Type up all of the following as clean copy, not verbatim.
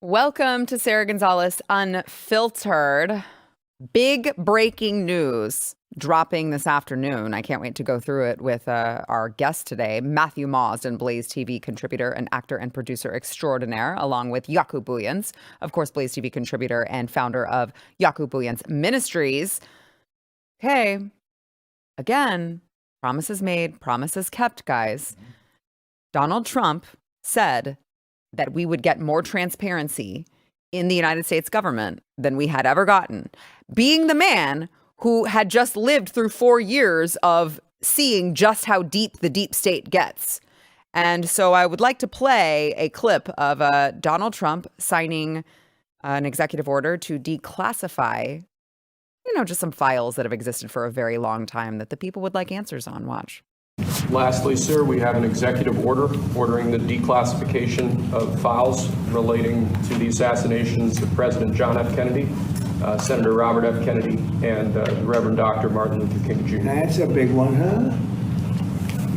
Welcome to Sara Gonzales Unfiltered. Big breaking news dropping this afternoon. I can't wait to go through it with our guest today, Matthew Marsden, BlazeTV contributor and actor and producer extraordinaire, along with Jaco Booyens, of course, BlazeTV contributor and founder of Jaco Booyens Ministries. Okay, again, promises made, promises kept, guys. Donald Trump said that we would get more transparency in the United States government than we had ever gotten, being the man who had just lived through 4 years of seeing just how deep the deep state gets. And so I would like to play a clip of Donald Trump signing an executive order to declassify, just some files that have existed for a very long time that the people would like answers on. Watch. Lastly, sir, we have an executive order ordering the declassification of files relating to the assassinations of President John F. Kennedy, Senator Robert F. Kennedy, and the Reverend Dr. Martin Luther King Jr. That's a big one, huh?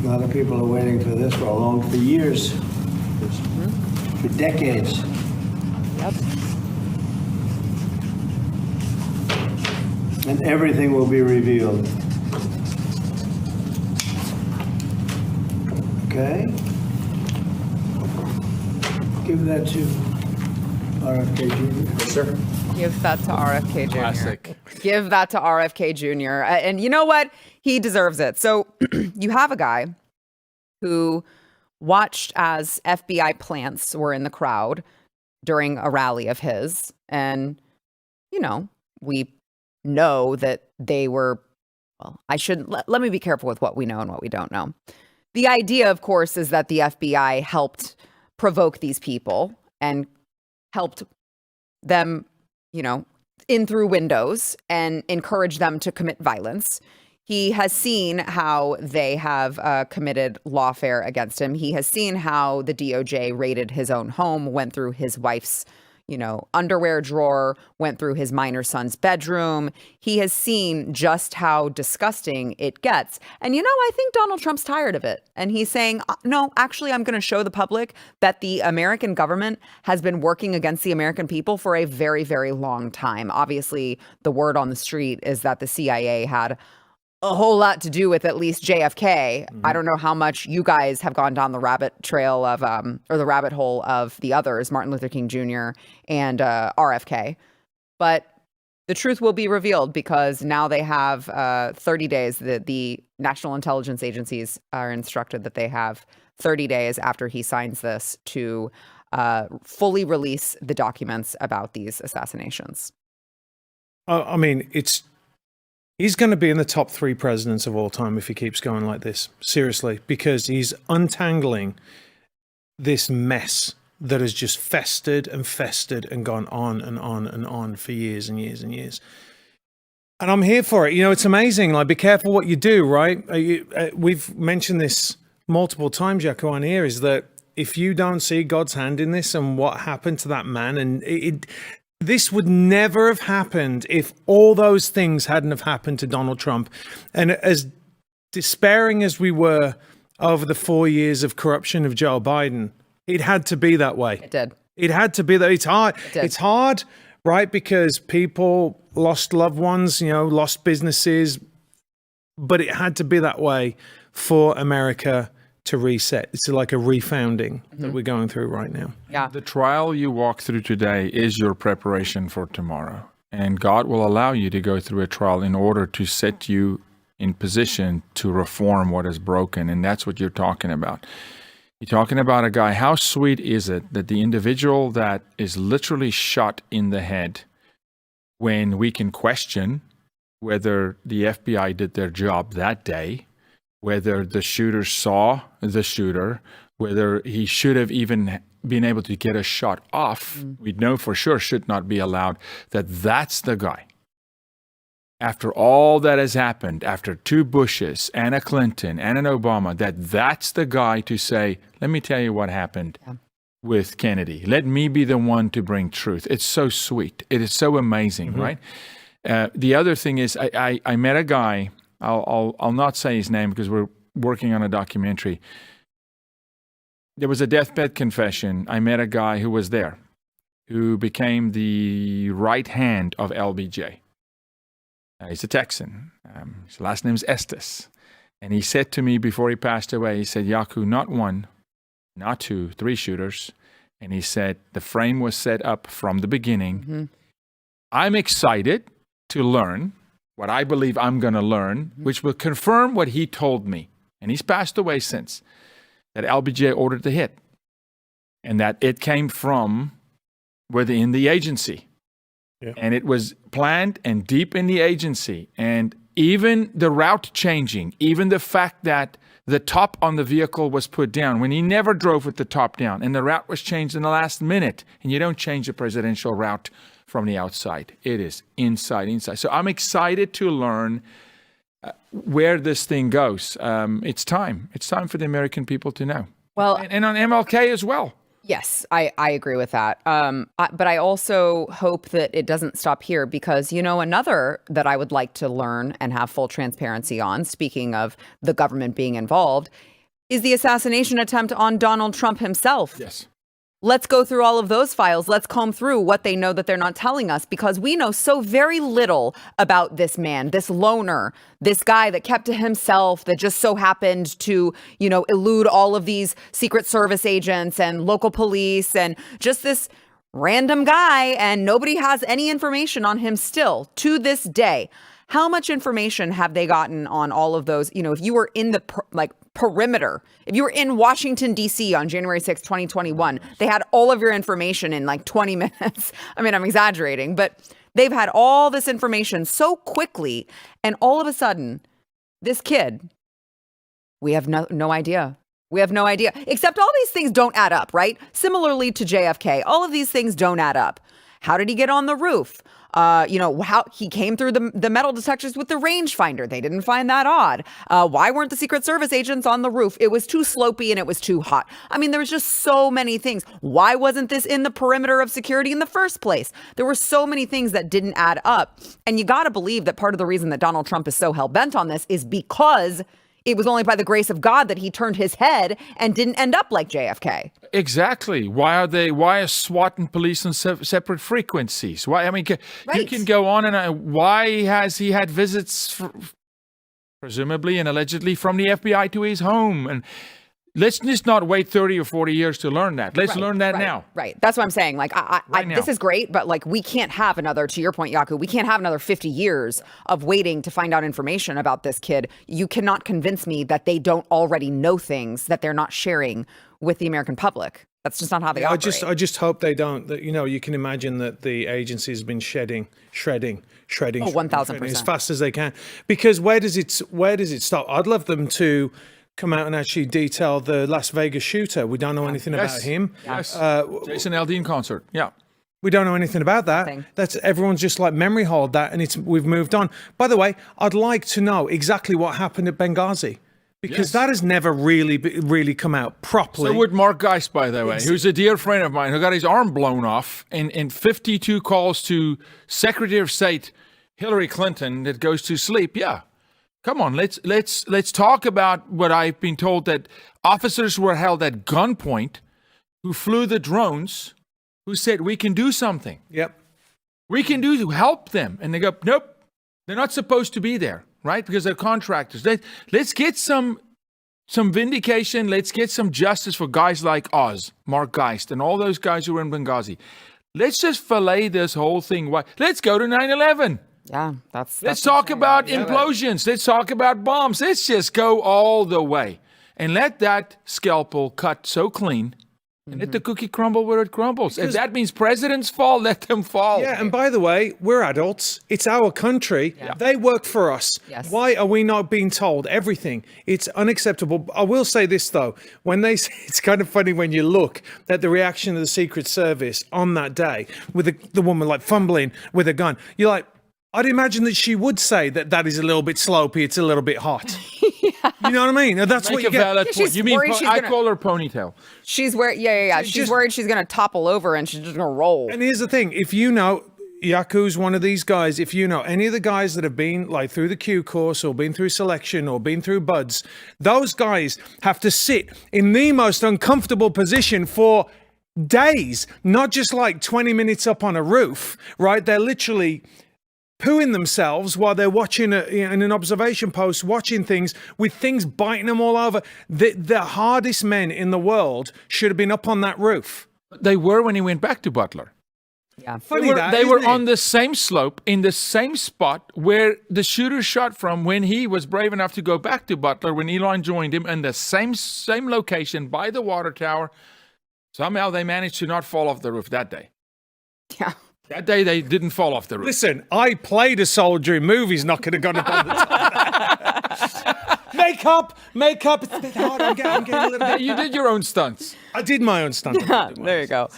A lot of people are waiting for this for years, for decades. Yep. And everything will be revealed. Okay. Give that to RFK Jr. Yes, sir. Give that to RFK Jr. Classic. Give that to RFK Jr. And you know what? He deserves it. So you have a guy who watched as FBI plants were in the crowd during a rally of his. And, we know that they were, let me be careful with what we know and what we don't know. The idea, of course, is that the FBI helped provoke these people and helped them, in through windows and encourage them to commit violence. He has seen how they have committed lawfare against him. He has seen how the DOJ raided his own home, went through his wife's, underwear drawer, went through his minor son's bedroom. He has seen just how disgusting it gets. And, I think Donald Trump's tired of it. And he's saying, no, actually, I'm going to show the public that the American government has been working against the American people for a very, very long time. Obviously, the word on the street is that the CIA had a whole lot to do with at least JFK. Mm-hmm. I don't know how much you guys have gone down the rabbit trail of, or the rabbit hole of the others, Martin Luther King Jr. and RFK. But the truth will be revealed because now they have 30 days. The national intelligence agencies are instructed that they have 30 days after he signs this to fully release the documents about these assassinations. He's going to be in the top 3 presidents of all time if he keeps going like this. Seriously, because he's untangling this mess that has just festered and gone on and on and on for years and years and years. And I'm here for it. It's amazing. Like, be careful what you do, right? We've mentioned this multiple times, Jaco, on here, is that if you don't see God's hand in this and what happened to that man, and this would never have happened if all those things hadn't have happened to Donald Trump. And as despairing as we were over the 4 years of corruption of Joe Biden, it had to be that way. It did. It had to be that. It's hard. It's hard, right? Because people lost loved ones, lost businesses, but it had to be that way for America to reset. It's like a refounding that we're going through right now. Yeah. The trial you walk through today is your preparation for tomorrow. And God will allow you to go through a trial in order to set you in position to reform what is broken. And that's what you're talking about. You're talking about a guy. How sweet is it that the individual that is literally shot in the head, when we can question whether the FBI did their job that day, whether the shooter saw the shooter, whether he should have even been able to get a shot off, we know for sure should not be allowed, that's the guy. After all that has happened, after 2 Bushes and a Clinton and an Obama, that's the guy to say, let me tell you what happened with Kennedy. Let me be the one to bring truth. It's so sweet. It is so amazing, right? The other thing is I met a guy. I'll not say his name because we're working on a documentary. There was a deathbed confession. I met a guy who was there. who became the right hand of LBJ. He's a Texan. His last name is Estes. And he said to me before he passed away, he said, Jaco, not one, not two, 3 shooters. And he said, the frame was set up from the beginning. Mm-hmm. I'm excited to learn what I believe I'm going to learn, which will confirm what he told me. And he's passed away since, that LBJ ordered the hit. And that it came from within the agency. Yeah. And it was planned and deep in the agency. And even the route changing, even the fact that the top on the vehicle was put down when he never drove with the top down, and the route was changed in the last minute. And you don't change a presidential route from the outside. It is inside. So I'm excited to learn where this thing goes. It's time. It's time for the American people to know. Well, and on MLK as well. yes, I agree with that. But I also hope that it doesn't stop here because, another that I would like to learn and have full transparency on, speaking of the government being involved, is the assassination attempt on Donald Trump himself. Yes. Let's go through all of those files. Let's comb through what they know that they're not telling us, because we know so very little about this man, this loner, this guy that kept to himself, that just so happened to, elude all of these Secret Service agents and local police, and just this random guy, and nobody has any information on him still to this day. How much information have they gotten on all of those? If you were in the perimeter, if you were in Washington, D.C. on January 6, 2021, they had all of your information in 20 minutes. I mean, I'm exaggerating, but they've had all this information so quickly. And all of a sudden, this kid, we have no idea. We have no idea, except all these things don't add up, right? Similarly to JFK, all of these things don't add up. How did he get on the roof? How he came through the metal detectors with the rangefinder. They didn't find that odd. Why weren't the Secret Service agents on the roof? It was too slopey and it was too hot. I mean, there was just so many things. Why wasn't this in the perimeter of security in the first place? There were so many things that didn't add up. And you got to believe that part of the reason that Donald Trump is so hell-bent on this is because it was only by the grace of God that he turned his head and didn't end up like JFK. Exactly. Why are SWAT and police on separate frequencies? Why? I mean, you Right. can go on and why has he had visits, presumably and allegedly, from the FBI to his home? And let's just not wait 30 or 40 years to learn that. Let's learn that now. Right. That's what I'm saying. Right now. This is great, but we can't have another, to your point, Jaco, we can't have another 50 years of waiting to find out information about this kid. You cannot convince me that they don't already know things that they're not sharing with the American public. That's just not how they operate. I just hope they don't. That you can imagine that the agency has been shredding 1,000% as fast as they can. Because where does it stop? I'd love them to come out and actually detail the Las Vegas shooter. We don't know anything about him. Yes. Jason Aldean concert. Yeah. We don't know anything about that. Nothing. That's everyone's just memory hold that, and we've moved on. By the way, I'd like to know exactly what happened at Benghazi. Because that has never really come out properly. So would Mark Geist, by the way, who's a dear friend of mine, who got his arm blown off in 52 calls to Secretary of State Hillary Clinton that goes to sleep. Yeah. Come on, let's talk about what I've been told, that officers were held at gunpoint who flew the drones, who said, we can do something. Yep. We can do to help them. And they go, nope, they're not supposed to be there. Right? Because they're contractors. Let's get some vindication. Let's get some justice for guys like Oz, Mark Geist, and all those guys who were in Benghazi. Let's just fillet this whole thing. Let's go to 9/11. Yeah, Let's talk about implosions. Let's talk about bombs. Let's just go all the way and let that scalpel cut so clean. And let the cookie crumble where it crumbles. If that means presidents fall, let them fall. Yeah, and by the way, we're adults. It's our country. Yeah. They work for us. Yes. Why are we not being told everything? It's unacceptable. I will say this, though. When they say, it's kind of funny when you look at the reaction of the Secret Service on that day with the woman fumbling with a gun. You're like, I'd imagine that she would say that is a little bit slopey, it's a little bit hot. Yeah. You know what I mean? That's what you get. You mean, I call her ponytail. She's worried. Yeah. She's worried she's going to topple over and she's just going to roll. And here's the thing. If you know, Jaco's one of these guys, if you know any of the guys that have been through the Q course or been through selection or been through buds, those guys have to sit in the most uncomfortable position for days, not just like 20 minutes up on a roof, right? They're literally pooing themselves while they're watching in an observation post, watching things with things biting them all over. The hardest men in the world should have been up on that roof. They were when he went back to Butler. Yeah. Funny that, They were isn't it? on the same slope in the same spot where the shooter shot from when he was brave enough to go back to Butler when Elon joined him, and the same location by the water tower. Somehow they managed to not fall off the roof that day. Yeah. That day they didn't fall off the roof. Listen, I played a soldier in movies, not going to go up on the top. Makeup. It's a bit hard. I'm getting a little bit. You did your own stunts. I did my own stunt. There you go.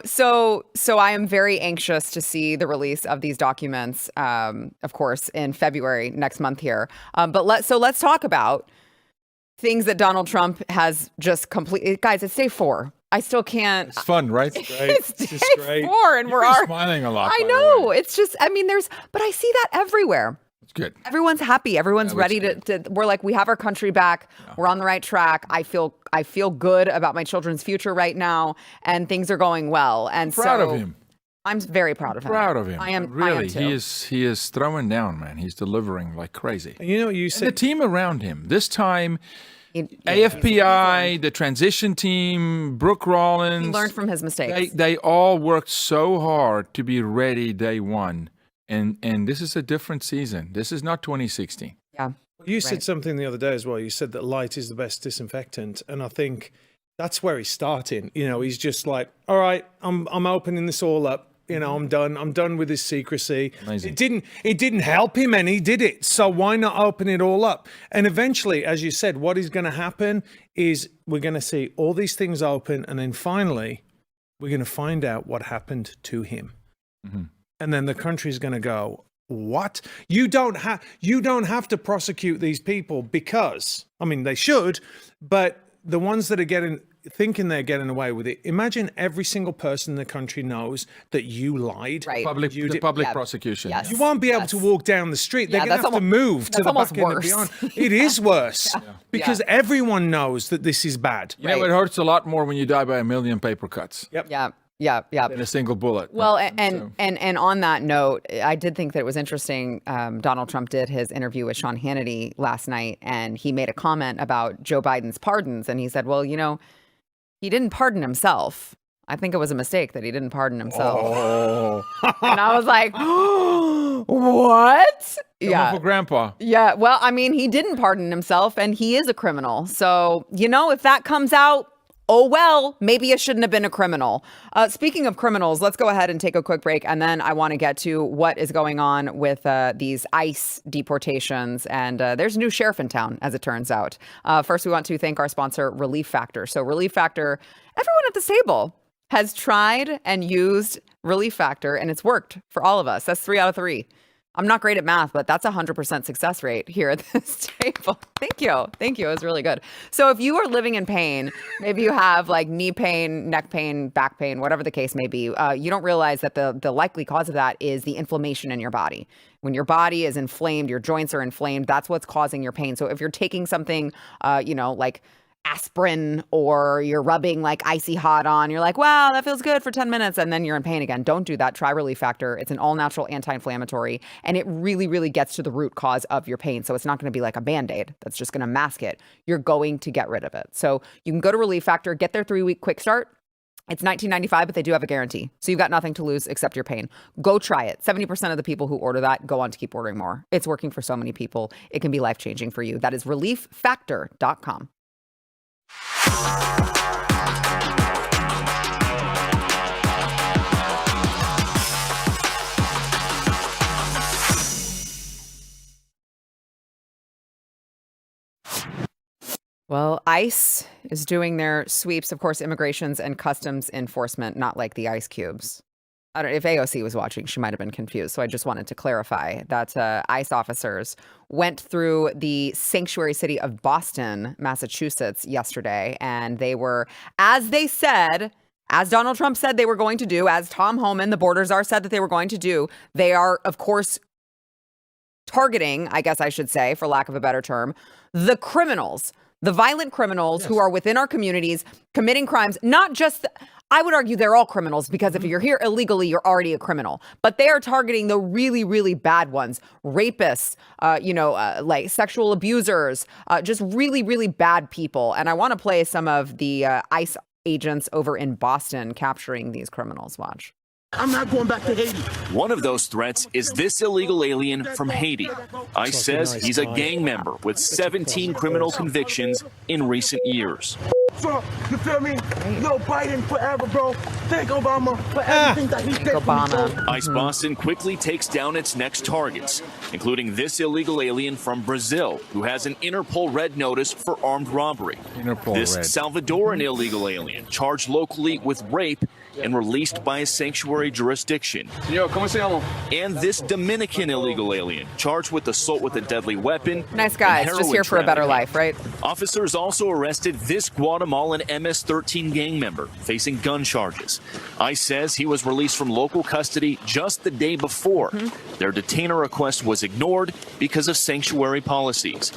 So I am very anxious to see the release of these documents, of course, in February next month here. But let's talk about things that Donald Trump has just completely. Guys, it's day 4. I still can't. It's fun, right? It's day just great. 4, and we're You're already smiling a lot. I by the know. way. It's just. I mean, but I see that everywhere. It's good. Everyone's happy. Everyone's ready to. We're like, we have our country back. Yeah. We're on the right track. I feel good about my children's future right now, and things are going well. And Proud of him. I'm very proud of him. Proud of him. I am. Really, I am too. he is throwing down, man. He's delivering like crazy. You know, you And the said team around him this time. Yeah, AFPI, the transition team, Brooke Rollins. he learned from his mistakes. They all worked so hard to be ready day one. And this is a different season. This is not 2016. Yeah. you said something the other day as well. You said that light is the best disinfectant, and I think that's where he's starting. You know, he's just like, all right, I'm opening this all up. You know, I'm done with his secrecy. Amazing. It didn't help him any, did it? So why not open it all up? And eventually, as you said, what is going to happen is we're going to see all these things open, and then finally, we're going to find out what happened to him. Mm-hmm. And then the country's going to go, what? You don't have to prosecute these people because, I mean, they should, but the ones that are thinking they're getting away with it. Imagine every single person in the country knows that you lied. Right. The public prosecution. Yes. You won't be able to walk down the street. They're Yeah, going to have to move to the back end and worse. beyond. It is worse because everyone knows that this is bad. You know, it hurts a lot more when you die by a million paper cuts Yeah. than a single bullet. Well, and on that note, I did think that it was interesting. Donald Trump did his interview with Sean Hannity last night, and he made a comment about Joe Biden's pardons. And he said, well, you know, he didn't pardon himself. I think it was a mistake that he didn't pardon himself. Oh. And I was like, what? For Grandpa. Yeah. Well, I mean, he didn't pardon himself, and he is a criminal. So, you know, if that comes out, oh, well, maybe it shouldn't have been a criminal. Speaking of criminals, let's go ahead and take a quick break. And then I want to get to what is going on with these ICE deportations. And there's a new sheriff in town, as it turns out. First, we want to thank our sponsor, Relief Factor. So Relief Factor, everyone at this table has tried and used Relief Factor, and it's worked for all of us. That's 3 out of 3. I'm not great at math, but that's 100% success rate here at this table. Thank you. It was really good. So if you are living in pain, maybe you have like knee pain, neck pain, back pain, whatever the case may be, you don't realize that the likely cause of that is the inflammation in your body. When your body is inflamed, your joints are inflamed, that's what's causing your pain. So if you're taking something, like aspirin, or you're rubbing like icy hot on, you're like, wow, that feels good for 10 minutes, and then you're in pain again. Don't do that. Try Relief Factor. It's an all-natural anti-inflammatory, and it really, really gets to the root cause of your pain. So it's not going to be like a Band-Aid that's just going to mask it. You're going to get rid of it. So you can go to Relief Factor, get their 3-week quick start. It's $19.95, but they do have a guarantee. So you've got nothing to lose except your pain. Go try it. 70% of the people who order that go on to keep ordering more. It's working for so many people. It can be life-changing for you. That is relieffactor.com. Well, ICE is doing their sweeps. Of course, immigrations and customs enforcement, not like the ice cubes. I don't know if AOC was watching, she might have been confused. So I just wanted to clarify that ICE officers went through the sanctuary city of Boston, Massachusetts yesterday. And they were, as they said, as Donald Trump said they were going to do, as Tom Homan, the border czar, said that they were going to do, they are, of course, targeting, I guess I should say, for lack of a better term, the criminals, the violent criminals who are within our communities committing crimes, not just, I would argue they're all criminals, because if you're here illegally, you're already a criminal. But they are targeting the really, really bad ones, rapists, like sexual abusers, just really, really bad people. And I want to play some of the ICE agents over in Boston capturing these criminals. Watch. I'm not going back to Haiti. One of those threats is this illegal alien from Haiti. ICE says he's a gang member with 17 criminal convictions in recent years. So, you feel me? Yo, Biden forever, bro. Thank Obama for everything that he did. Obama. ICE Boston quickly takes down its next targets, including this illegal alien from Brazil who has an Interpol red notice for armed robbery. This Salvadoran illegal alien charged locally with rape and released by a sanctuary jurisdiction. And this Dominican illegal alien charged with assault with a deadly weapon. Nice guys, and just here for a better trafficking. life, right? Officers also arrested this Guatemalan MS-13 gang member facing gun charges. ICE says he was released from local custody just the day before. Their detainer request was ignored because of sanctuary policies.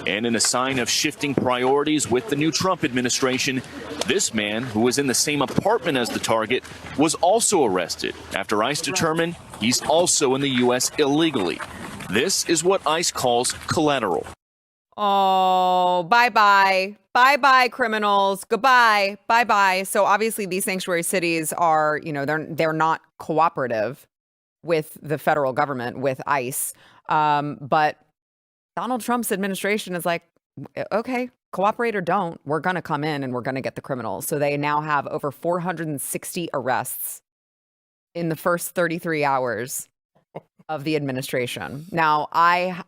And in a sign of shifting priorities with the new Trump administration, this man, who was in the same apartment as the target, was also arrested after ICE determined he's also in the U.S. illegally. This is what ICE calls collateral. Oh, bye-bye. Bye-bye, criminals. Goodbye. Bye-bye. So obviously these sanctuary cities are, they're not cooperative with the federal government, with ICE. But Donald Trump's administration is like, okay, cooperate or don't, we're going to come in and we're going to get the criminals. So they now have over 460 arrests in the first 33 hours of the administration. Now, I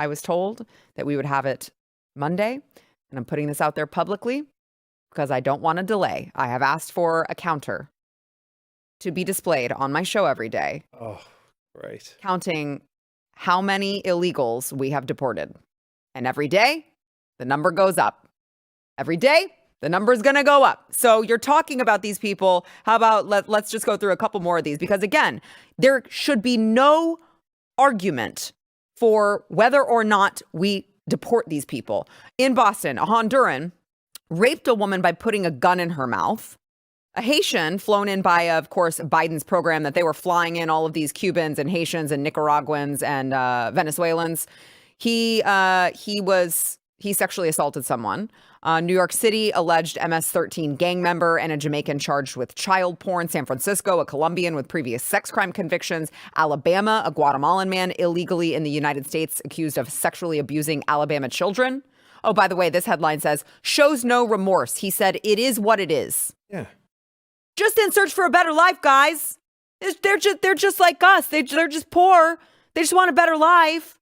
was told that we would have it Monday, and I'm putting this out there publicly because I don't want to delay. I have asked for a counter to be displayed on my show every day. Oh, great. Counting how many illegals we have deported. And every day, the number goes up. Every day, the number is going to go up. So you're talking about these people. How about let's just go through a couple more of these? Because again, there should be no argument for whether or not we deport these people. In Boston, a Honduran raped a woman by putting a gun in her mouth. A Haitian flown in by, of course, Biden's program that they were flying in all of these Cubans and Haitians and Nicaraguans and Venezuelans. He sexually assaulted someone. New York City, alleged MS-13 gang member and a Jamaican charged with child porn. San Francisco, a Colombian with previous sex crime convictions. Alabama, a Guatemalan man illegally in the United States accused of sexually abusing Alabama children. Oh, by the way, this headline says, shows no remorse. He said, it is what it is. Yeah. Just in search for a better life, guys. They're just like us. They're just poor. They just want a better life.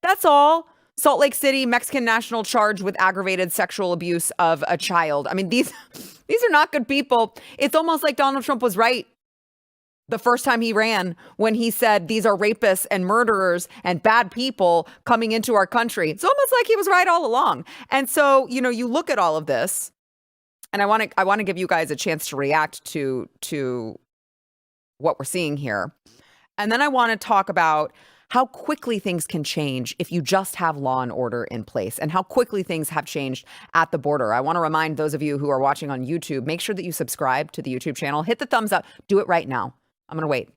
That's all. Salt Lake City, Mexican national charged with aggravated sexual abuse of a child. I mean, these are not good people. It's almost like Donald Trump was right the first time he ran when he said these are rapists and murderers and bad people coming into our country. It's almost like he was right all along. And so, you look at all of this, and I want to give you guys a chance to react to what we're seeing here. And then I want to talk about how quickly things can change if you just have law and order in place, and how quickly things have changed at the border. I want to remind those of you who are watching on YouTube, make sure that you subscribe to the YouTube channel. Hit the thumbs up. Do it right now. I'm going to wait.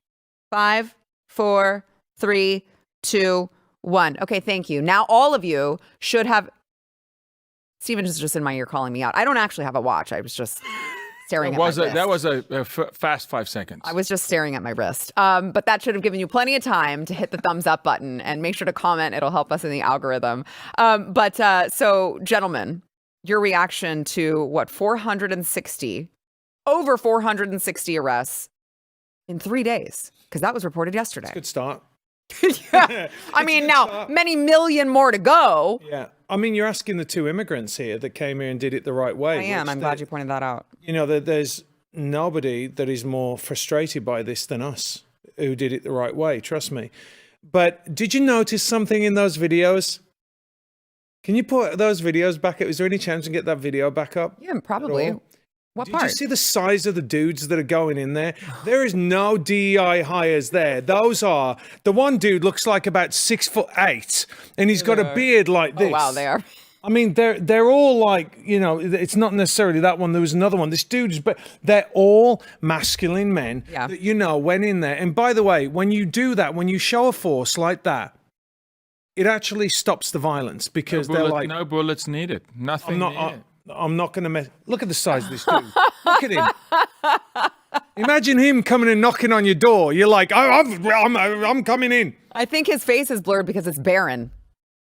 5, 4, 3, 2, 1. Okay, thank you. Now all of you should have... Steven is just in my ear calling me out. I don't actually have a watch. I was just staring at my wrist. That was a fast 5 seconds. I was just staring at my wrist. But that should have given you plenty of time to hit the thumbs up button and make sure to comment. It'll help us in the algorithm. So gentlemen, your reaction to what, over 460 arrests in 3 days? Because that was reported yesterday. It's a good start. Yeah. I mean, now many million more to go. Yeah. I mean, you're asking the two immigrants here that came here and did it the right way. I am. I'm glad you pointed that out. There's nobody that is more frustrated by this than us who did it the right way. Trust me. But did you notice something in those videos? Can you put those videos back up? Is there any chance to get that video back up? Yeah, probably. What Did part? you see the size of the dudes that are going in there? There is no DEI hires there. Those are, the one dude looks like about 6'8", and he's got a beard like this. Oh, wow, they are. I mean, they're all like, it's not necessarily that one. There was another one. This dude's, but they're all masculine men that, went in there. And by the way, when you do that, when you show a force like that, it actually stops the violence because they're like, no bullets needed. Nothing needed. I'm not going to mess. Look at the size of this dude. Look at him. Imagine him coming and knocking on your door. You're like, I'm coming in. I think his face is blurred because it's barren.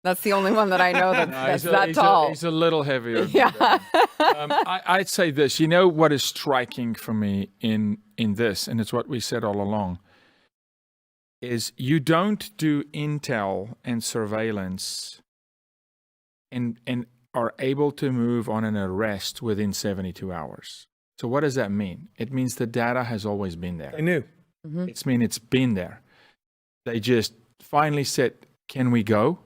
That's the only one that I know that's that tall. He's a little heavier. Yeah. I'd say this. You know what is striking for me in this, and it's what we said all along, is you don't do intel and surveillance and are able to move on an arrest within 72 hours. So what does that mean? It means the data has always been there. I knew. Mm-hmm. It's been there. They just finally said, can we go?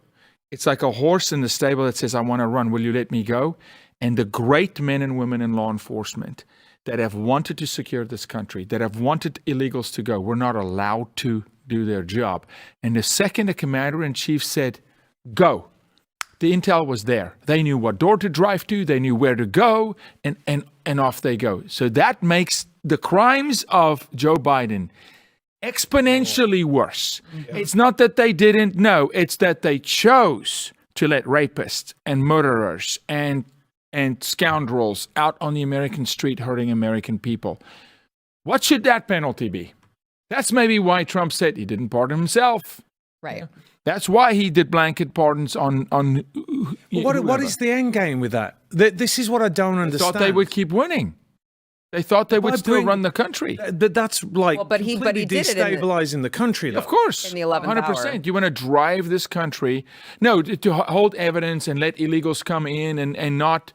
It's like a horse in the stable that says, I want to run. Will you let me go? And the great men and women in law enforcement that have wanted to secure this country, that have wanted illegals to go, were not allowed to do their job. And the second the commander-in-chief said, go, the intel was there. They knew what door to drive to. They knew where to go, and off they go. So that makes the crimes of Joe Biden exponentially worse. Yeah. It's not that they didn't know. It's that they chose to let rapists and murderers and scoundrels out on the American street hurting American people. What should that penalty be? That's maybe why Trump said he didn't pardon himself. Right. That's why he did blanket pardons on what is the end game with that? This is what I don't understand. Thought they would keep winning. They thought they would still run the country. That's like but he did destabilizing the country, though. Of course. In the 11th 100%. hour. You want to drive this country, to hold evidence and let illegals come in and not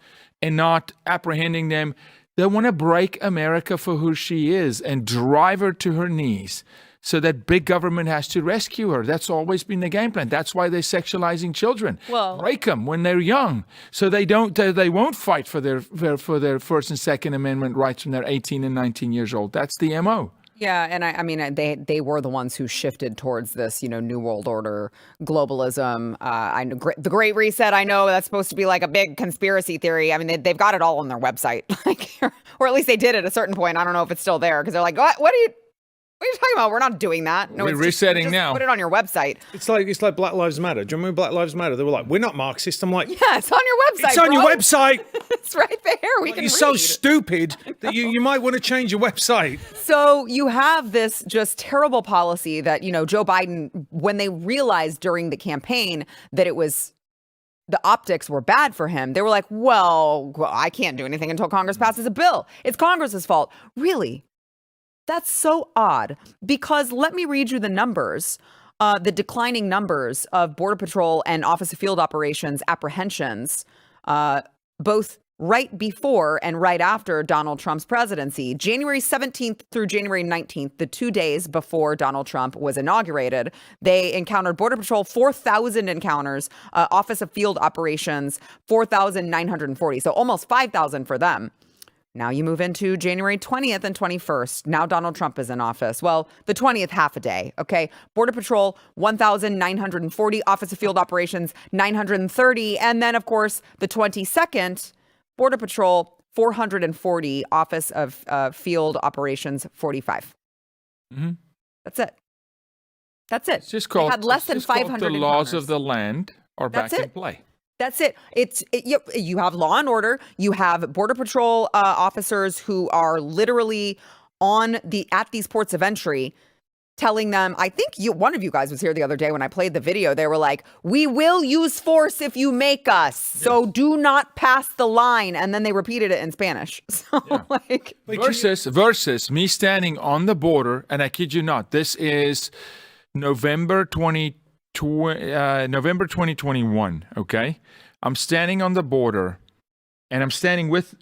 apprehending them. They want to break America for who she is and drive her to her knees so that big government has to rescue her. That's always been the game plan. That's why they're sexualizing children. Well, break them when they're young, so they won't fight for their First and Second Amendment rights when they're 18 and 19 years old. That's the MO. Yeah, and I mean, they were the ones who shifted towards this, New World Order, globalism. I know the Great Reset. I know that's supposed to be like a big conspiracy theory. I mean, they've got it all on their website, or at least they did at a certain point. I don't know if it's still there because they're like, what are you talking about? We're not doing that. No, we're resetting now. Put it on your website. It's like Black Lives Matter. Do you remember Black Lives Matter? They were like, we're not Marxist. I'm like, yeah, it's on your website. It's on your website. It's right there. We can You're read. so stupid that you might want to change your website. So you have this just terrible policy that, Joe Biden, when they realized during the campaign that the optics were bad for him, they were like, well, I can't do anything until Congress passes a bill. It's Congress's fault. Really? That's so odd, because let me read you the numbers, the declining numbers of Border Patrol and Office of Field Operations apprehensions, both right before and right after Donald Trump's presidency. January 17th through January 19th, the 2 days before Donald Trump was inaugurated, they encountered Border Patrol 4,000 encounters, Office of Field Operations 4,940, so almost 5,000 for them. Now you move into January 20th and 21st. Now Donald Trump is in office. Well, the 20th, half a day, okay? Border Patrol, 1,940. Office of Field Operations, 930. And then, of course, the 22nd, Border Patrol, 440. Office of Field Operations, 45. Mm-hmm. That's it. That's it. It's just called, they had less than 500 the laws encounters. of the land are back in play. That's it. You have law and order. You have Border Patrol officers who are literally at these ports of entry, telling them. I think one of you guys was here the other day when I played the video. They were like, "We will use force if you make us. So do not pass the line." And then they repeated it in Spanish. So versus me standing on the border, and I kid you not, this is November 2021, okay? I'm standing on the border, and I'm standing with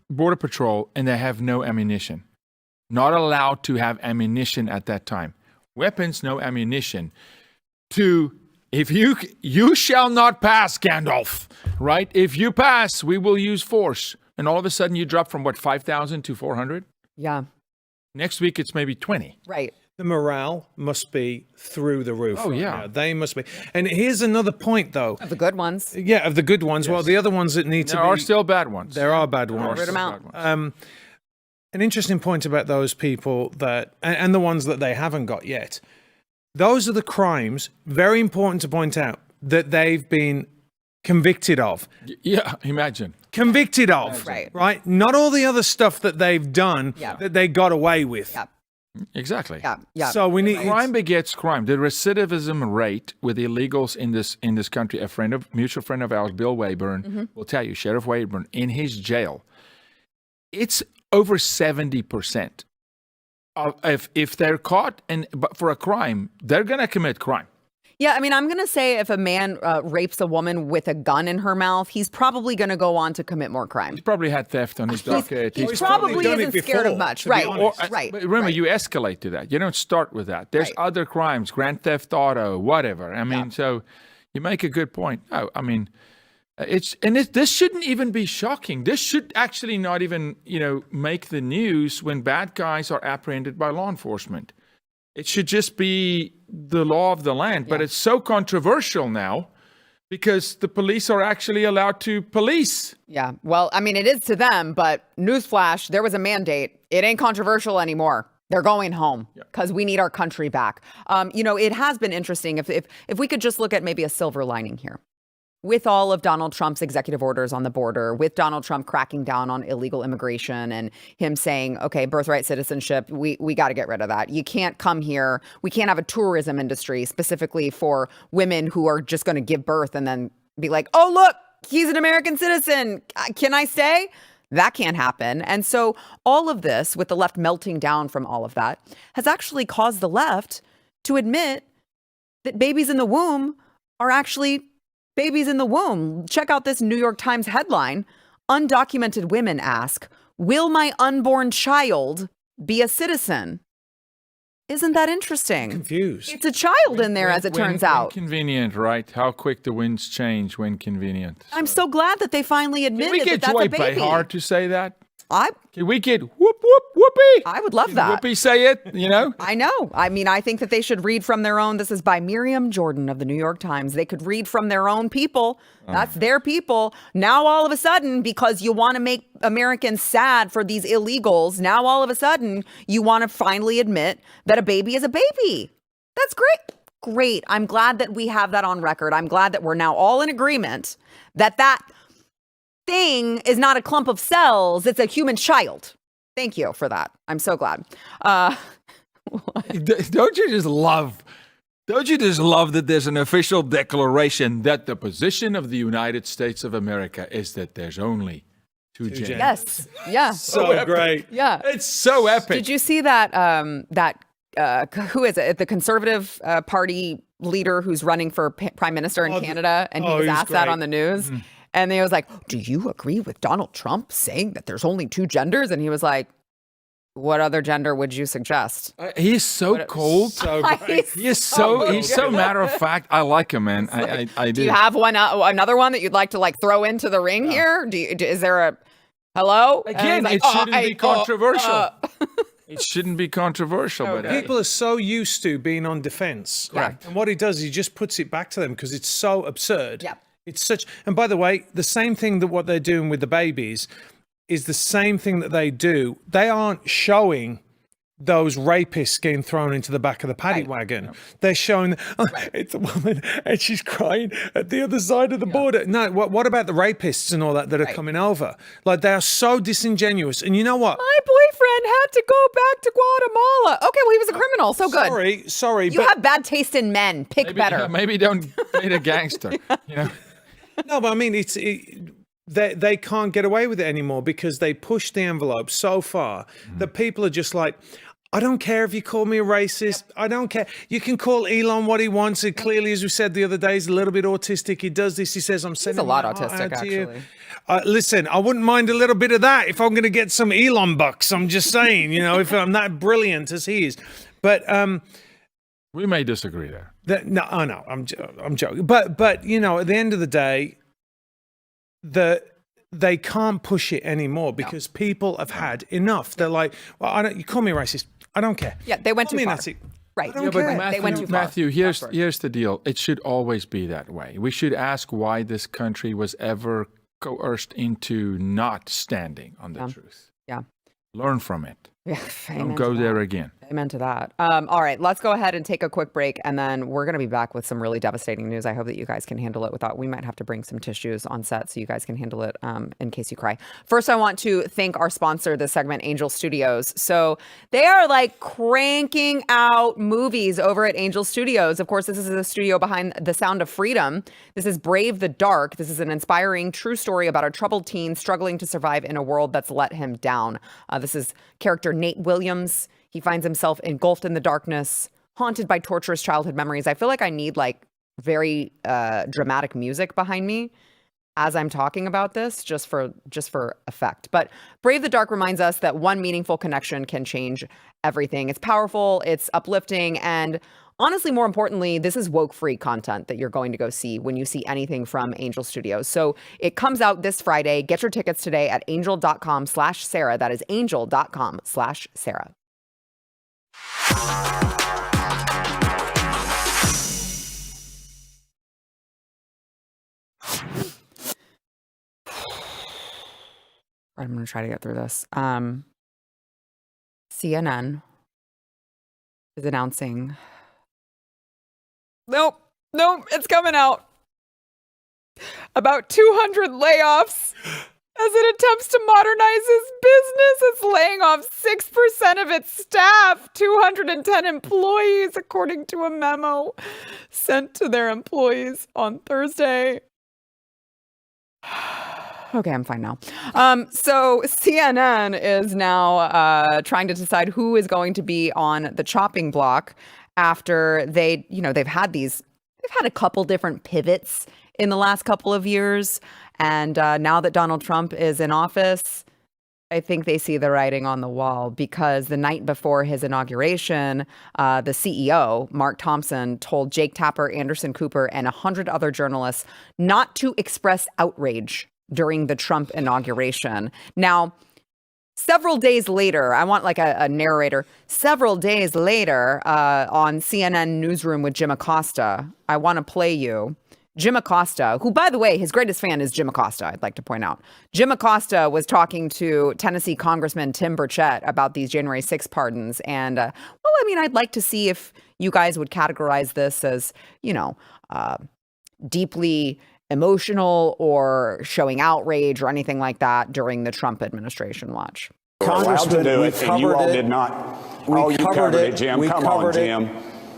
Border Patrol, and they have no ammunition. Not allowed to have ammunition at that time. Weapons, no ammunition. If you shall not pass, Gandalf, right? If you pass, we will use force. And all of a sudden, you drop from, 5,000 to 400? Yeah. Next week, it's maybe 20. Right. the morale must be through the roof. Oh, right yeah. now. They must be. And here's another point, though. The good ones. Yeah, of the good ones. Well, the other ones that need to There be. are still bad ones. There are bad ones. Rid 'em out. An interesting point about those people that, and the ones that they haven't got yet. Those are the crimes, very important to point out, that they've been convicted of. Yeah, imagine. Convicted of. Right. Right? Not all the other stuff that they've done Yeah. that they got away with. Yeah. Exactly. Yeah. Yeah. So we need. Crime begets crime. The recidivism rate with illegals in this country, mutual friend of ours, Bill Wayburn, will tell you, Sheriff Wayburn, in his jail, it's over 70%. If they're caught but for a crime, they're going to commit crime. Yeah, I mean, I'm going to say if a man rapes a woman with a gun in her mouth, he's probably going to go on to commit more crime. He's probably had theft on his docket. He He's probably probably done it isn't scared of before, much. to be Right, honest. right. But remember, right. you escalate to that. You don't start with that. There's Right. other crimes, grand theft auto, whatever. I mean, so you make a good point. Oh, I mean, this shouldn't even be shocking. This should actually not even, make the news when bad guys are apprehended by law enforcement. It should just be the law of the land. But it's so controversial now because the police are actually allowed to police. Yeah. Well, I mean, it is to them, but newsflash, there was a mandate. It ain't controversial anymore. They're going home because we need our country back. It has been interesting. If we could just look at maybe a silver lining here. With all of Donald Trump's executive orders on the border, with Donald Trump cracking down on illegal immigration and him saying, okay, birthright citizenship, we got to get rid of that. You can't come here. We can't have a tourism industry specifically for women who are just going to give birth and then be like, oh, look, he's an American citizen. Can I stay? That can't happen. And so all of this, with the left melting down from all of that, has actually caused the left to admit that babies in the womb are actually babies in the womb. Check out this New York Times headline. Undocumented women ask, will my unborn child be a citizen? Isn't that interesting? Confused. It's a child in there, as it turns out. When convenient, right? How quick the winds change when convenient. I'm so glad that they finally Can admitted we that get that's Joy a baby. Behar to say that? I Can we get whoop, whoop, whoopee? I would love Can that. Whoopee say it, I know. I mean, I think that they should read from their own. This is by Miriam Jordan of the New York Times. They could read from their own people. That's their people. Now, all of a sudden, because you want to make Americans sad for these illegals, now all of a sudden, you want to finally admit that a baby is a baby. That's great. Great. I'm glad that we have that on record. I'm glad that we're now all in agreement that thing is not a clump of cells. It's a human child. Thank you for that. I'm so glad. Don't you just love that there's an official declaration that the position of the United States of America is that there's only two genders? Yes. Yeah. So great. Yeah. It's so epic. Did you see that? Who is it? The Conservative Party leader who's running for prime minister in Canada, and he was he's asked that great. on the news, and he was like, "Do you agree with Donald Trump saying that there's only two genders?" And he was like, "What other gender would you suggest?" He's so cold. So great. He's so matter of fact. I like him, man. I do. Do you have another one that you'd like to throw into the ring here? Is there a hello? And Again, he's it like, shouldn't be controversial. uh. It shouldn't be controversial, but People are so used to being on defense. Correct. And what he does, he just puts it back to them because it's so absurd. Yeah. It's such, and by the way, the same thing that what they're doing with the babies is the same thing that they do. They aren't showing those rapists getting thrown into the back of the paddy wagon. They're showing, it's a woman and she's crying at the other side of the border. No, what about the rapists and all that are coming over? Like, they are so disingenuous. And you know what? My boyfriend had to go back to Guatemala. Okay, well, he was a criminal, so good. Sorry. You have bad taste in men. Pick better. Maybe don't date a gangster. No, but I mean, they can't get away with it anymore because they push the envelope so far that people are just like, I don't care if you call me a racist. I don't care. You can call Elon what he wants. It clearly, as we said the other day, he's a little bit autistic. He does this. He says, I'm sending a lot my heart autistic, out to you. actually. Listen, I wouldn't mind a little bit of that if I'm going to get some Elon bucks. I'm just saying, if I'm that brilliant as he is. But we may disagree there. I'm joking. But at the end of the day, they can't push it anymore because people have had enough. They're like, well, you call me a racist. I don't care. Yeah, they went too far. That's it. Right. I don't care. Matthew, They went too far. Matthew, here's the deal. It should always be that way. We should ask why this country was ever coerced into not standing on the truth. Yeah. Learn from it. Yeah, Don't go there again. Amen to that. All right, let's go ahead and take a quick break, and then we're going to be back with some really devastating news. I hope that you guys can handle it without. We might have to bring some tissues on set so you guys can handle it in case you cry. First, I want to thank our sponsor, this segment, Angel Studios. So they are like cranking out movies over at Angel Studios. Of course, this is the studio behind The Sound of Freedom. This is Brave the Dark. This is an inspiring true story about a troubled teen struggling to survive in a world that's let him down. This is character Nate Williams. He finds himself engulfed in the darkness, haunted by torturous childhood memories. I feel like I need like very dramatic music behind me as I'm talking about this, just for effect. But Brave the Dark reminds us that one meaningful connection can change everything. It's powerful, it's uplifting, and honestly, more importantly, this is woke-free content that you're going to go see when you see anything from Angel Studios. So it comes out this Friday. Get your tickets today at angel.com/Sarah. That is angel.com/Sarah. I'm going to try to get through this. CNN is announcing. Nope, it's coming out. About 200 layoffs as it attempts to modernize its business. It's laying off 6% of its staff, 210 employees, according to a memo sent to their employees on Thursday. Okay, I'm fine now. So CNN is now trying to decide who is going to be on the chopping block after they've had a couple different pivots in the last couple of years. And now that Donald Trump is in office, I think they see the writing on the wall, because the night before his inauguration, the CEO, Mark Thompson, told Jake Tapper, Anderson Cooper, and 100 other journalists not to express outrage during the Trump inauguration. Now, several days later, I want like a narrator, several days later on CNN Newsroom with Jim Acosta, I want to play you Jim Acosta, who, by the way, his greatest fan is Jim Acosta, I'd like to point out. Jim Acosta was talking to Tennessee Congressman Tim Burchett about these January 6th pardons. And, I'd like to see if you guys would categorize this as, deeply emotional or showing outrage or anything like that during the Trump administration. Watch. Congressman, to do it, and you all did not. You covered it, Jim. Come on, Jim.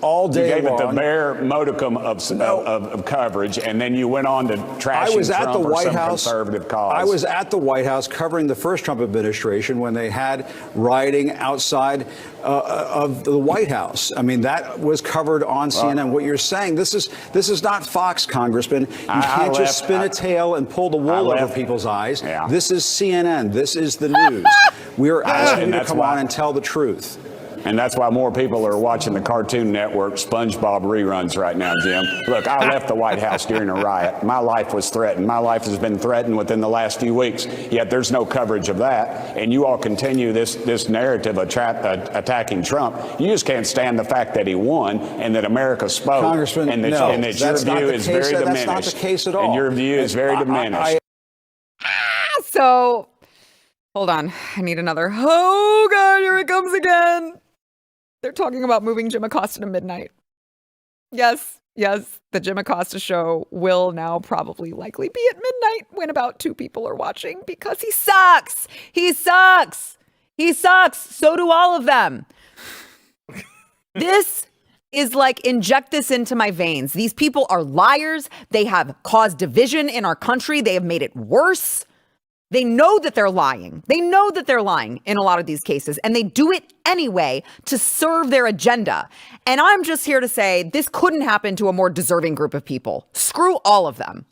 All day you gave long. it the bare modicum of coverage, and then you went on to trashing Trump or some conservative cause. I was at the White House covering the first Trump administration when they had rioting outside of the White House. I mean, that was covered on CNN. What you're saying, this is not Fox, Congressman. You can't just spin a tail and pull the wool over people's eyes. Yeah. This is CNN. This is the news. We are asking you to come on and tell the truth. And that's why more people are watching the Cartoon Network SpongeBob reruns right now, Jim. Look, I left the White House during a riot. My life was threatened. My life has been threatened within the last few weeks, yet there's no coverage of that. And you all continue this narrative of attacking Trump. You just can't stand the fact that he won and that America spoke. Congressman, and that, no, and that your view is very diminished. That's not the case at all. And your view is very diminished. So, hold on. I need another. Oh, God, here it comes again. They're talking about moving Jim Acosta to midnight. Yes, the Jim Acosta show will now probably likely be at midnight when about 2 people are watching, because he sucks. He sucks. So do all of them. This is like, inject this into my veins. These people are liars. They have caused division in our country. They have made it worse. They know that they're lying. They know that they're lying in a lot of these cases, and they do it anyway to serve their agenda. And I'm just here to say this couldn't happen to a more deserving group of people. Screw all of them.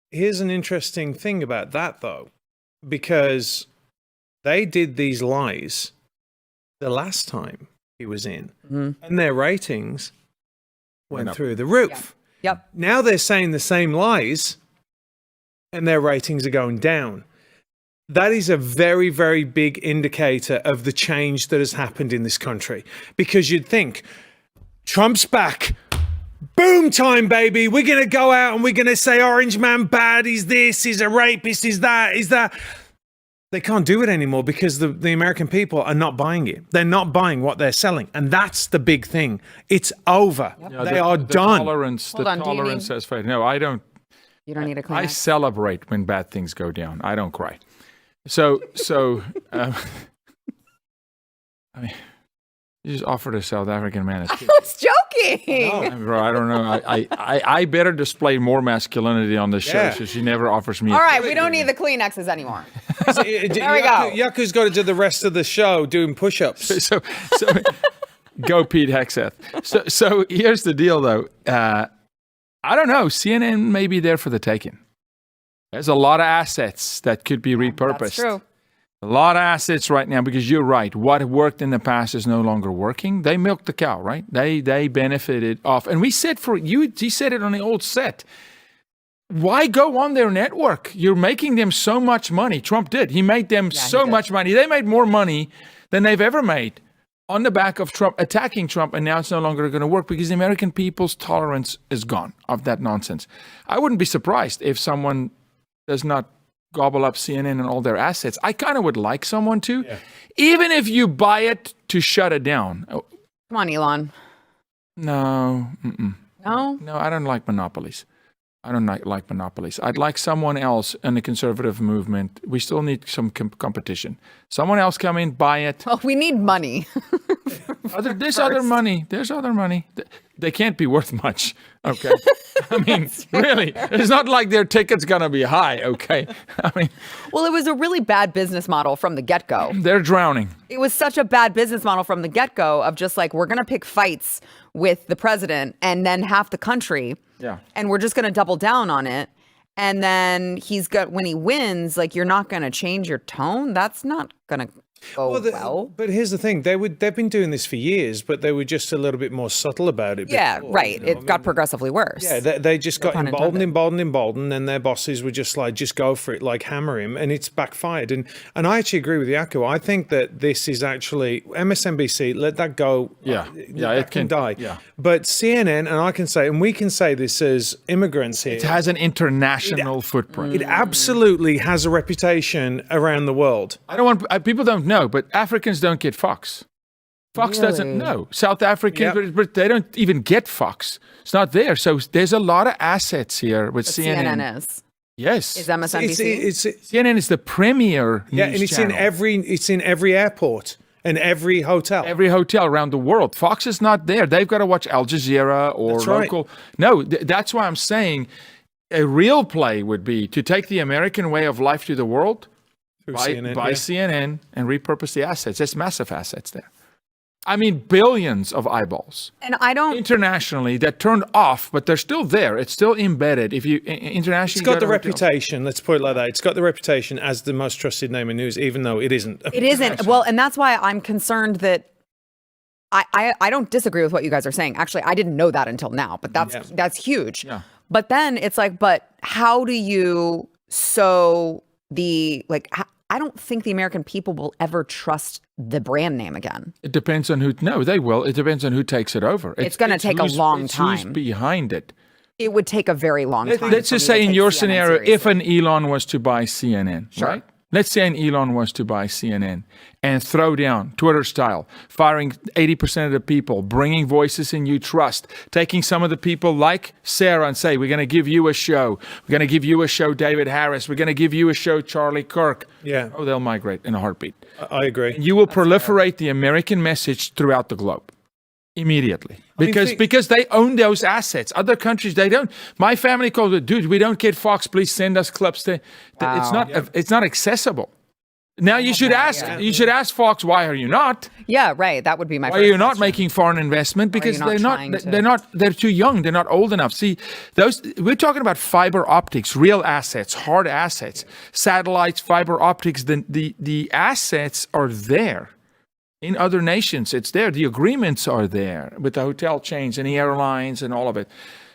Here's an interesting thing about that, though, because they did these lies the last time he was in, and their ratings went through the roof. Yep. Now they're saying the same lies, and their ratings are going down. that is a very, very big indicator of the change that has happened in this country. Because you'd think, Trump's back. Boom time, baby. We're going to go out and we're going to say Orange Man bad. He's this, he's a rapist, he's that. They can't do it anymore because the American people are not buying it. They're not buying what they're selling. And that's the big thing. It's over. Yep. They are done. Tolerance has faded. No, I don't. You don't need a Kleenex. I celebrate when bad things go down. I don't cry. So I mean, you just offered a South African man a kiss. I was joking. Bro, I don't know. I better display more masculinity on this show so she never offers me All right, we don't need the Kleenexes anymore. There we go. Yaku's got to do the rest of the show doing push-ups. So go Pete Hegseth. So here's the deal, though. I don't know. CNN may be there for the taking. There's a lot of assets that could be repurposed. That's true. A lot of assets right now, because you're right. What worked in the past is no longer working. They milked the cow, right? They benefited off. And we said he said it on the old set. Why go on their network? You're making them so much money. Trump did. He made them so much money. They made more money than they've ever made on the back of Trump, attacking Trump, and now it's no longer going to work because the American people's tolerance is gone of that nonsense. I wouldn't be surprised if someone does not gobble up CNN and all their assets. I kind of would like someone to, even if you buy it to shut it down. Come on, Elon. No. No? No, I don't like monopolies. I'd like someone else in the conservative movement. We still need some competition. Someone else come in, buy it. Well, we need money. There's other money. They can't be worth much. Okay. I mean, really, it's not like their ticket's going to be high. Okay. I mean, well, it was a really bad business model from the get-go. They're drowning. It was such a bad business model from the get-go of just like, we're going to pick fights with the president and then half the country. Yeah. And we're just going to double down on it. And then when he wins, like, you're not going to change your tone. That's not going to go well. But here's the thing. They've been doing this for years, but they were just a little bit more subtle about it. Yeah, before, right. It got progressively worse. Yeah, they just got emboldened, and their bosses were just like, just go for it, like hammer him, and it's backfired. And I actually agree with Jaco. I think that this is actually MSNBC. Let that go. It can die. Yeah. But CNN, and I can say, and we can say this as immigrants here. It has an international footprint. It absolutely has a reputation around the world. People don't know, but Africans don't get Fox. Fox doesn't know. South Africans, but they don't even get Fox. It's not there. So there's a lot of assets here with CNN. CNN is. Yes. Is MSNBC? CNN is the premier news and it's channel. in every airport and every hotel. Every hotel around the world. Fox is not there. They've got to watch Al Jazeera or local. No, that's why I'm saying a real play would be to take the American way of life to the world, buy CNN and repurpose the assets. There's massive assets there. I mean, billions of eyeballs. And I don't... Internationally, that turned off, but they're still there. It's still embedded. If you internationally... It's got the reputation, let's put it like that. It's got the reputation as the most trusted name in news, even though it isn't. It isn't. Well, and that's why I'm concerned that I don't disagree with what you guys are saying. Actually, I didn't know that until now, but that's huge. Yeah. But then it's like, but how do you sow the, like, I don't think the American people will ever trust the brand name again. It depends on who. No, they will. It depends on who takes it over. It's going to take a long time. Who's behind it? It would take a very long time. Let's just say in your scenario, if an Elon was to buy CNN, right? Let's say an Elon was to buy CNN and throw down, Twitter style, firing 80% of the people, bringing voices in you trust, taking some of the people like Sarah and say, we're going to give you a show. We're going to give you a show, David Harris. We're going to give you a show, Charlie Kirk. Yeah. Oh, they'll migrate in a heartbeat. I agree. You will proliferate the American message throughout the globe. Immediately. Because they own those assets. Other countries, they don't. My family calls it, dude, we don't get Fox. Please send us clips. It's not accessible. Now you should ask Fox, why are you not? Yeah, right. That would be my Why are you not making foreign investment? Because they're too young. They're not old enough. See, we're talking about fiber optics, real assets, hard assets, satellites, fiber optics. The assets are there. In other nations, it's there. The agreements are there with the hotel chains and the airlines and all of it.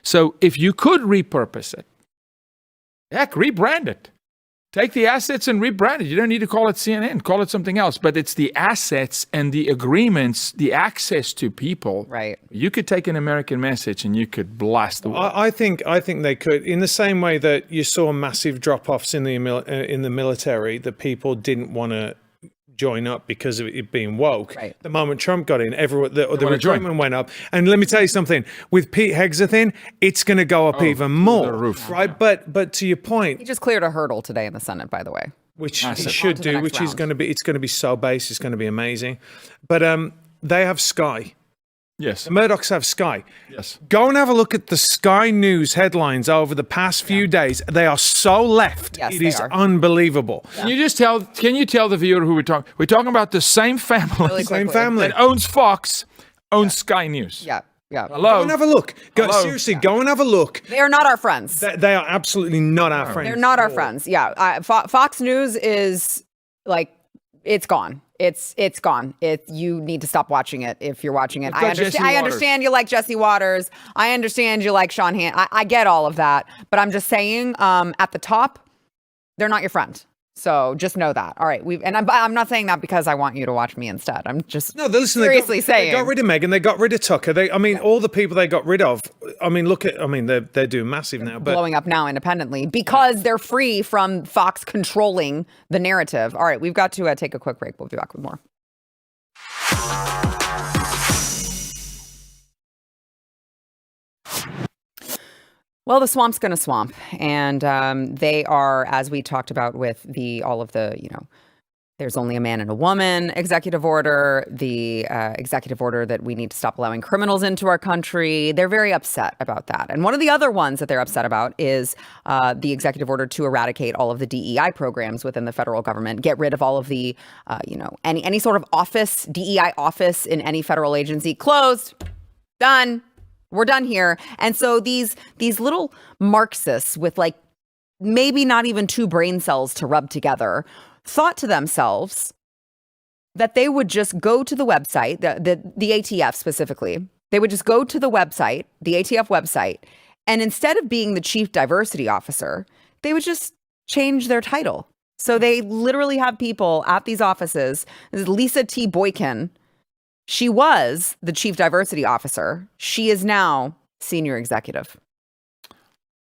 So if you could repurpose it, heck, rebrand it. Take the assets and rebrand it. You don't need to call it CNN. Call it something else. But it's the assets and the agreements, the access to people. Right. You could take an American message and you could blast the world. I think they could, in the same way that you saw massive drop-offs in the military, that people didn't want to join up because of it being woke. Right. The moment Trump got in, the recruitment went up. And let me tell you something, with Pete Hegseth, it's going to go up even more. The roof. Right? But to your point, He just cleared a hurdle today in the Senate, by the way. which Massive. he should On to the do, next which is round. going to be, it's going to be so base, it's going to be amazing. But they have Sky. Yes. The Murdochs have Sky. Yes. Go and have a look at the Sky News headlines over the past few days. They are so left. Yes, It they is are. unbelievable. Can you tell the viewer who we're talking? We're talking about the same family. Really Same quickly. family. that owns Fox, owns Sky News. Yeah. Yeah. Go Hello. and have a look. Hello. Seriously, go and have a look. They are not our friends. They are absolutely not our friends. They're not our friends. Yeah. Fox News is like, it's gone. It's gone. You need to stop watching it if you're watching it. got Jesse I Waters. understand you like Jesse Waters. I understand you like Sean I get all of that. But I'm just saying, at the top, they're not your friend. So just know that. All right. I'm not saying that because I want you to watch me instead. I'm just Listen, seriously saying. They got rid of Meghan. They got rid of Tucker. All the people they got rid of. They're doing massive now. But blowing up now independently because they're free from Fox controlling the narrative. All right, we've got to take a quick break. We'll be back with more. Well, the swamp's going to swamp, and they are, as we talked about with all of the, there's only a man and a woman executive order, the executive order that we need to stop allowing criminals into our country. They're very upset about that. And one of the other ones that they're upset about is the executive order to eradicate all of the DEI programs within the federal government, get rid of all of the, any sort of office, DEI office in any federal agency, closed, done. We're done here. And so these little Marxists with like maybe not even two brain cells to rub together thought to themselves that they would just go to the website, the ATF specifically, they would just go to the website, the ATF website, and instead of being the chief diversity officer, they would just change their title. So they literally have people at these offices. This is Lisa T. Boykin. She was the chief diversity officer. She is now senior executive.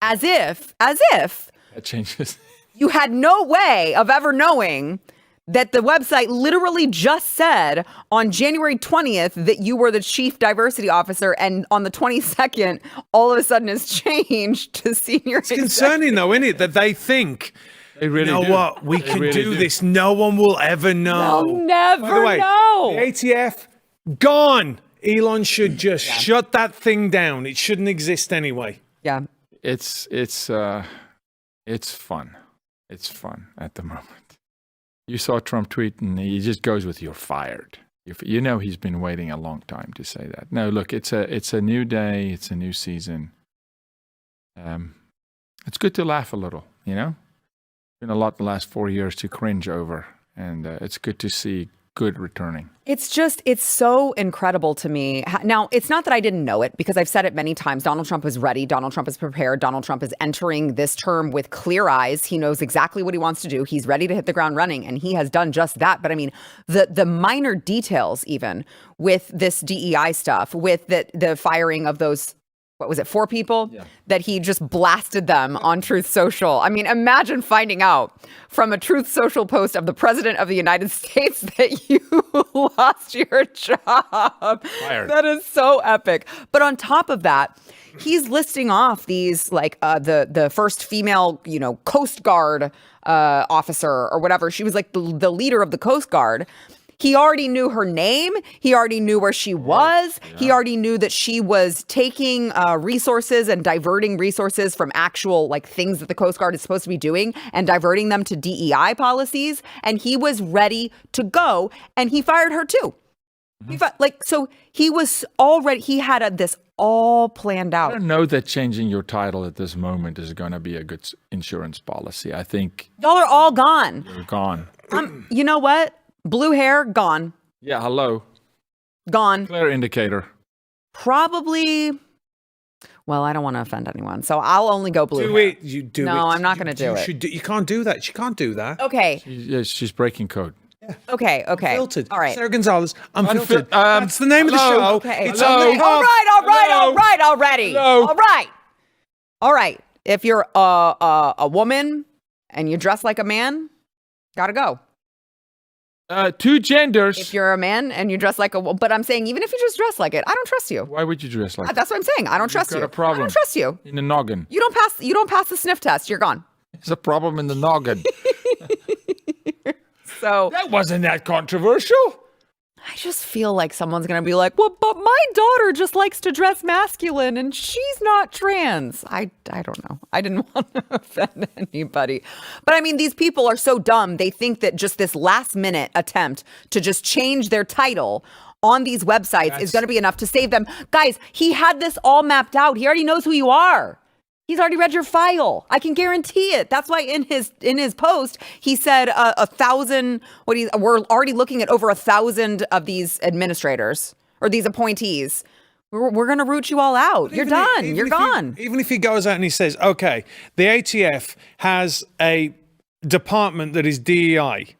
As if That changes. you had no way of ever knowing that the website literally just said on January 20th that you were the chief diversity officer, and on the 22nd, all of a sudden it's changed to senior it's concerning, though, isn't it, that they think, They really you know do. what, we They can really do this. No one will ever know. They'll never By the way, know. The ATF, gone. Elon should just shut that thing down. It shouldn't exist anyway. Yeah. It's fun. It's fun at the moment. You saw Trump tweet, and he just goes with "you're fired." You know he's been waiting a long time to say that. No, look, it's a new day. It's a new season. It's good to laugh a little. Been a lot the last 4 years to cringe over, and it's good to see good returning. It's so incredible to me. Now, it's not that I didn't know it, because I've said it many times. Donald Trump is ready. Donald Trump is prepared. Donald Trump is entering this term with clear eyes. He knows exactly what he wants to do. He's ready to hit the ground running, and he has done just that. But I mean, the minor details, even with this DEI stuff, with the firing of those, what was it, 4 people that he just blasted them on Truth Social. I mean, imagine finding out from a Truth Social post of the President of the United States that you lost your job. Fired. That is so epic. But on top of that, he's listing off these like the first female, Coast Guard officer or whatever. She was like the leader of the Coast Guard. He already knew her name. He already knew where she was. Yeah. He already knew that she was taking resources and diverting resources from actual like things that the Coast Guard is supposed to be doing and diverting them to DEI policies. And he was ready to go, and he fired her too. Mm-hmm. He had this all planned out. I don't know that changing your title at this moment is going to be a good insurance policy. I think y'all are all gone. You're gone. You know what? Blue hair, gone. Yeah, hello. Gone. Clear indicator. Probably Well, I don't want to offend anyone, so I'll only go blue. Do hair. it. You do it. No, I'm not going to do it. You can't do that. She can't do that. Okay. She's breaking code. Okay. Unfiltered. All right. Sara Gonzales Unfiltered. That's the name of the show. Okay. It's All on the hub. right already. Hello. All right. If you're a woman and you dress like a man, gotta go. Two genders. If you're a man and you dress like a woman, but I'm saying even if you just dress like it, I don't trust you. Why would you dress like that? That's what I'm saying. I don't trust got you. a problem. I don't trust you. In the noggin. You don't pass the sniff test. You're gone. There's a problem in the noggin. So That wasn't that controversial. I just feel like someone's going to be like, well, but my daughter just likes to dress masculine and she's not trans. I don't know. I didn't want to offend anybody. But I mean, these people are so dumb. They think that just this last minute attempt to just change their title on these websites is going to be enough to save them. Guys, he had this all mapped out. He already knows who you are. He's already read your file. I can guarantee it. That's why in his post he said 1,000. We're already looking at over 1,000 of these administrators or these appointees. We're gonna root you all out. You're done. You're gone. Even if he goes out and he says, "Okay, the ATF has a department that is DEI.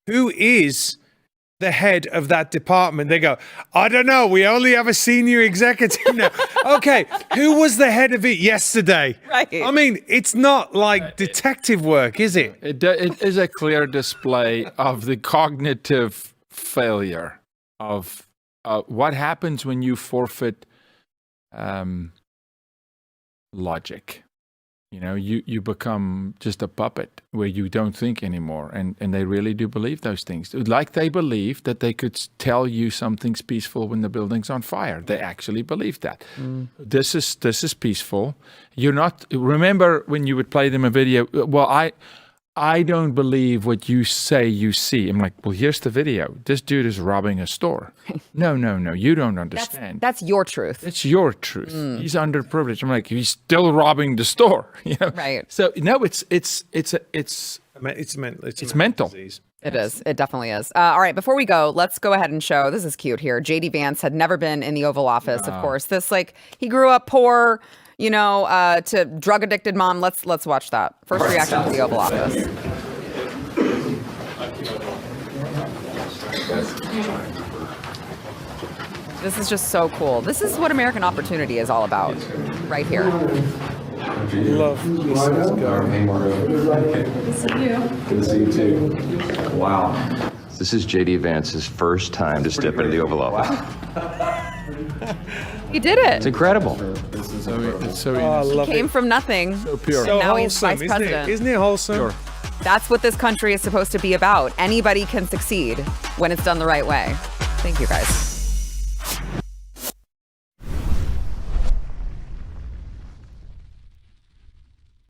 Who is the head of that department?" They go, "I don't know. We only have a senior executive now." Okay, who was the head of it yesterday? Right. I mean, it's not like detective work, is it? It is a clear display of the cognitive failure of what happens when you forfeit logic. You know, you become just a puppet where you don't think anymore. And they really do believe those things. Like they believe that they could tell you something's peaceful when the building's on fire. They actually believe that. This is peaceful. You're not, remember when you would play them a video, well, I don't believe what you say you see. I'm like, well, here's the video. This dude is robbing a store. No, you don't understand. That's your truth. It's your truth. He's underprivileged. I'm like, he's still robbing the store. You know? Right. So no, it's mental. Disease. It is. It definitely is. All right. Before we go, let's go ahead and show. This is cute here. JD Vance had never been in the Oval Office. Of course, this he grew up poor. You know, to drug addicted mom. Let's watch that. First reaction to the Oval Office. This is just so cool. This is what American opportunity is all about, right here. Love this guy. Good to see you. Good to see you too. Wow. This is JD Vance's first time to step into the Oval Office. He did it. It's incredible. It's so I innocent. love Came it. from nothing. So pure. So And now he's wholesome, vice president. Isn't it wholesome? Pure. That's what this country is supposed to be about. Anybody can succeed when it's done the right way. Thank you, guys.